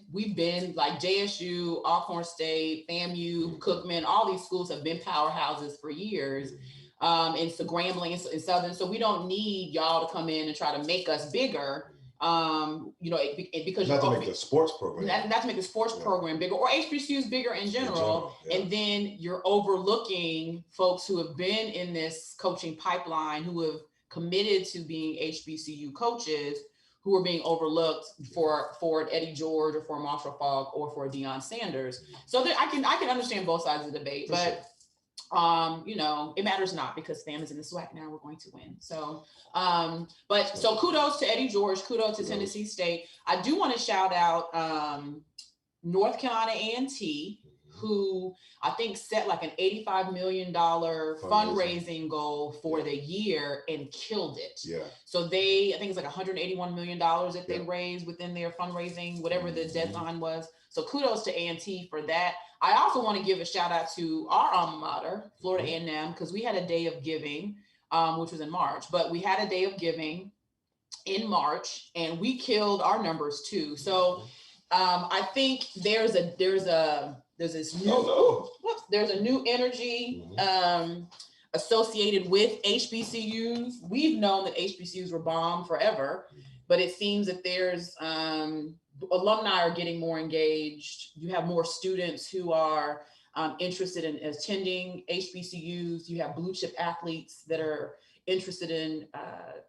like JSU, Alcorn State, FAMU, Cookman, all these schools have been powerhouses for years. And so Grambling and Southern, so we don't need y'all to come in and try to make us bigger. Because
not to make the sports program,
not to make the sports program bigger, or HBCUs bigger in general. And then you're overlooking folks who have been in this coaching pipeline, who have committed to being HBCU coaches, who are being overlooked for Eddie George or for Marshall Falk or for Deion Sanders. So I can understand both sides of the debate, but it matters not, because Fam is in the SWAC now. We're going to win. So, so kudos to Eddie George, kudos to Tennessee State. I do want to shout out North Carolina A&T, who I think set like an $85 million fundraising goal for the year and killed it.
Yeah.
So I think it's like $181 million that they raised within their fundraising, whatever the deadline was. So kudos to A&T for that. I also want to give a shout out to our alma mater, Florida A&M, because we had a day of giving, which was in March, but we had a day of giving in March and we killed our numbers too. So I think there's a new energy associated with HBCUs. We've known that HBCUs were bombed forever, but it seems that there's alumni are getting more engaged. You have more students who are interested in attending HBCUs. You have blue chip athletes that are interested in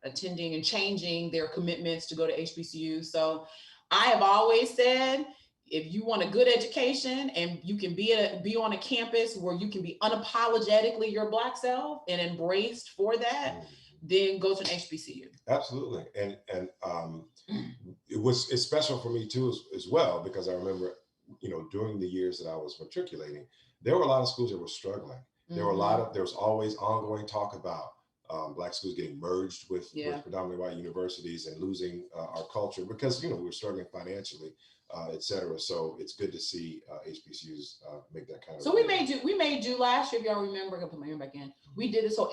attending and changing their commitments to go to HBCUs. So I have always said, if you want a good education and you can be on a campus where you can be unapologetically your Black self and embraced for that, then go to an HBCU.
Absolutely. And it's special for me too as well, because I remember, during the years that I was matriculating, there were a lot of schools that were struggling. There was always ongoing talk about Black schools getting merged with predominantly white universities and losing our culture because, we were struggling financially, et cetera. So it's good to see HBCUs make that kind of.
So we made you last year, if y'all remember, I'm gonna put my ear back in. We did this whole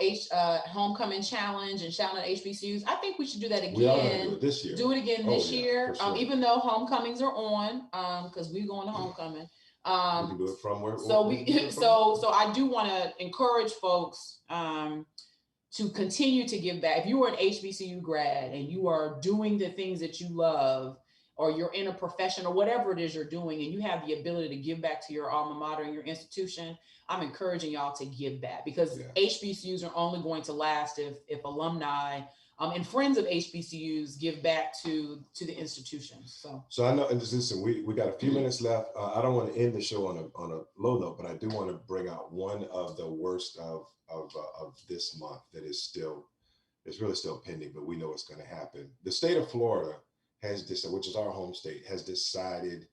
homecoming challenge and shouting at HBCUs. I think we should do that again.
We are gonna do it this year.
Do it again this year,
sure.
Even though homecomings are on, because we're going to homecoming.
We can do it from where.
So I do want to encourage folks to continue to give back. If you are an HBCU grad and you are doing the things that you love, or you're in a profession or whatever it is you're doing, and you have the ability to give back to your alma mater and your institution, I'm encouraging y'all to give back, because HBCUs are only going to last if alumni and friends of HBCUs give back to the institutions. So
I know, and listen, we got a few minutes left. I don't want to end the show on a low note, but I do want to bring out one of the worst of this month that is really still pending, but we know it's going to happen. The state of Florida which is our home state, has decided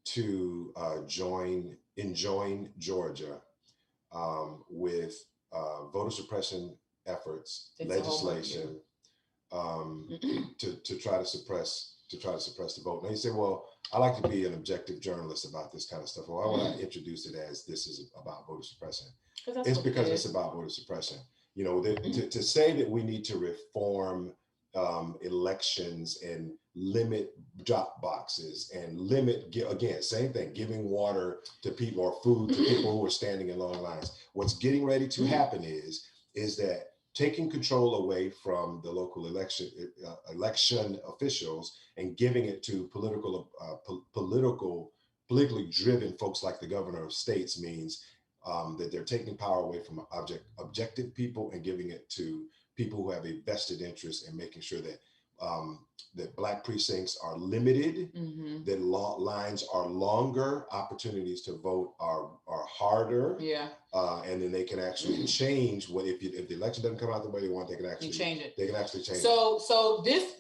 to join Georgia with voter suppression efforts, legislation to try to suppress the vote. Now you say, well, I like to be an objective journalist about this kind of stuff. Well, why would I introduce it as this is about voter suppression? It's because it's about voter suppression. To say that we need to reform elections and limit drop boxes and limit, again, same thing, giving water to people or food to people who are standing in long lines. What's getting ready to happen is that taking control away from the local election officials and giving it to politically driven folks like the governor of states means that they're taking power away from objective people and giving it to people who have a vested interest in making sure that that Black precincts are limited, that lines are longer, opportunities to vote are harder, and then they can actually change what if the election doesn't come out the way they want, they can actually change it. They can actually change it.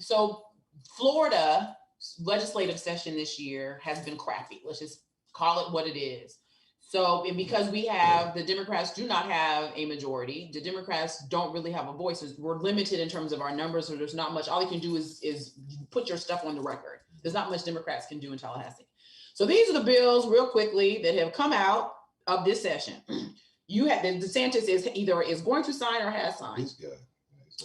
So Florida legislative session this year has been crappy. Let's just call it what it is. So, and because the Democrats do not have a majority, the Democrats don't really have a voice. We're limited in terms of our numbers, so there's not much. All they can do is put your stuff on the record. There's not much Democrats can do in Tallahassee. So these are the bills, real quickly, that have come out of this session, you have the DeSantis is going to sign or has signed.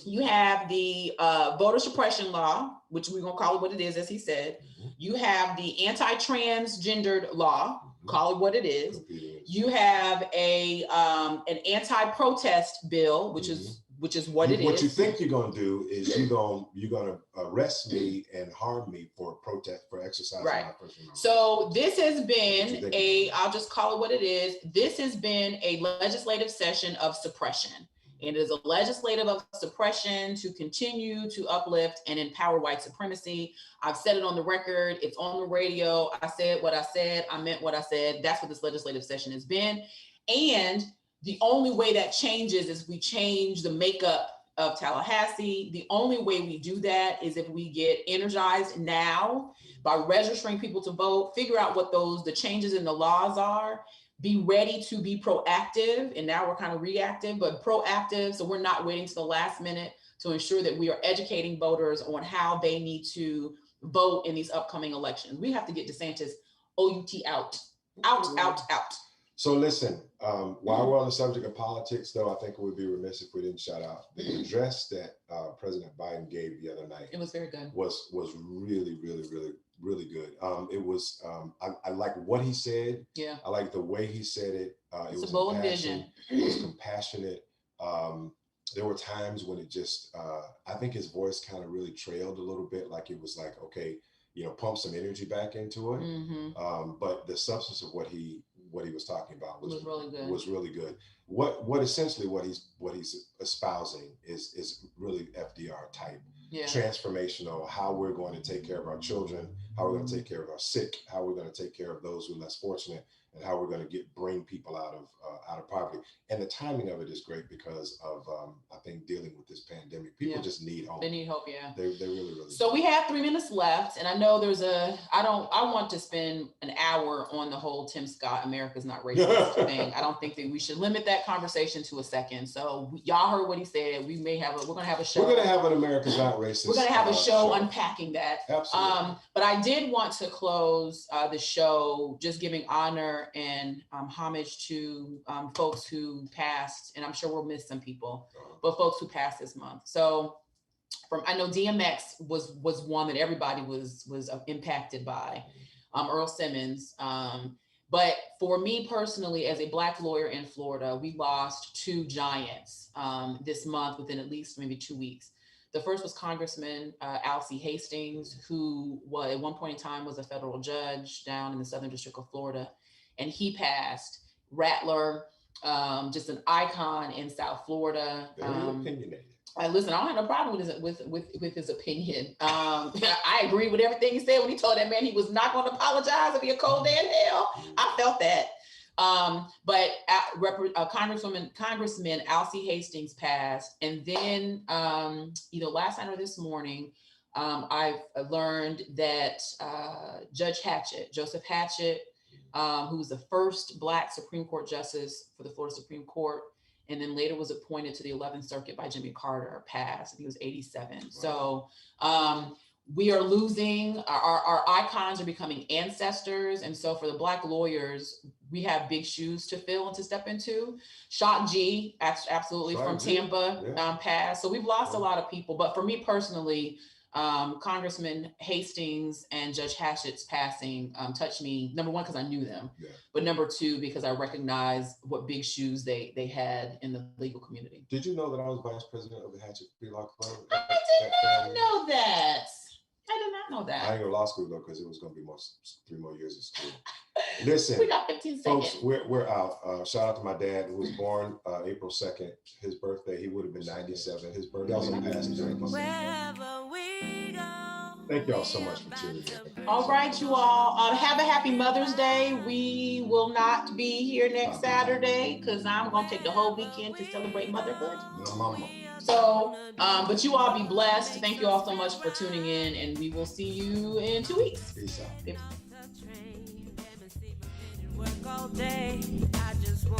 You have the voter suppression law, which we're gonna call it what it is, as he said. You have the anti-transgendered law, call it what it is. You have an anti-protest bill, which is what it is.
What you think you're gonna do is you're gonna arrest me and harm me for exercising my personal rights.
So this has been I'll just call it what it is. This has been a legislative session of suppression. And it is a legislative of suppression to continue to uplift and empower white supremacy. I've said it on the record. It's on the radio. I said what I said. I meant what I said. That's what this legislative session has been. And the only way that changes is we change the makeup of Tallahassee. The only way we do that is if we get energized now by registering people to vote, figure out what the changes in the laws are, be ready to be proactive. And now we're kind of reactive, but proactive. So we're not waiting to the last minute to ensure that we are educating voters on how they need to vote in these upcoming elections. We have to get DeSantis out.
So listen, while we're on the subject of politics, though, I think it would be remiss if we didn't shout out the address that President Biden gave the other night.
It was very good.
Was really, really, really, really good. It was, I like what he said.
Yeah.
I like the way he said it. It was
a bold vision.
It was compassionate. There were times when it just, I think his voice kind of really trailed a little bit. Like it was like, okay, pump some energy back into it. But the substance of what he was talking about was really good. Was really good. What essentially what he's espousing is really FDR type, transformational. How we're going to take care of our children, how we're going to take care of our sick, how we're going to take care of those who are less fortunate, and how we're going to bring people out of poverty. And the timing of it is great because of I think dealing with this pandemic. People just need hope.
They need hope, yeah.
They really, really.
So we have 3 minutes left, and I know I want to spend an hour on the whole Tim Scott America's Not Racist thing. I don't think that we should limit that conversation to a second. So y'all heard what he said. We're gonna have a show.
We're gonna have an America's Not Racist.
We're gonna have a show unpacking that.
Absolutely.
But I did want to close the show just giving honor and homage to folks who passed, and I'm sure we'll miss some people, but folks who passed this month. So I know DMX was one that everybody was impacted by, Earl Simmons. But for me personally, as a Black lawyer in Florida, we lost 2 giants this month within at least maybe 2 weeks. The first was Congressman Alcee Hastings, who at one point in time was a federal judge down in the Southern District of Florida, and he passed. Rattler, just an icon in South Florida.
Very opinionated.
Listen, I don't have no problem with his opinion. I agree with everything he said when he told that man he was not going to apologize if he a cold day in hell. I felt that. But Congressman Alcee Hastings passed, and then last night or this morning, I've learned that Joseph Hatchett, who was the first Black Supreme Court justice for the Florida Supreme Court, and then later was appointed to the 11th Circuit by Jimmy Carter, passed, and he was 87. Wow. So we are losing, our icons are becoming ancestors. And so for the Black lawyers, we have big shoes to fill and to step into. Shock G, absolutely, from Tampa, passed. So we've lost a lot of people, but for me personally, Congressman Hastings and Judge Hatchett's passing touched me, number one, because I knew them, but number two, because I recognized what big shoes they had in the legal community.
Did you know that I was vice president of the Hatchett Pre-Law Club?
I did not know that. I did not know that.
I ain't go to law school though, because it was going to be 3 more years of school. Listen,
we got 15 seconds.
Folks, we're out. Shout out to my dad, who was born April 2nd. His birthday, he would have been 97. His birthday also passed during the Thank y'all so much for tuning in.
All right, you all. Have a happy Mother's Day. We will not be here next Saturday because I'm going to take the whole weekend to celebrate motherhood.
No, mama.
So, but you all be blessed. Thank you all so much for tuning in, and we will see you in 2 weeks.
Peace out.
Work all day.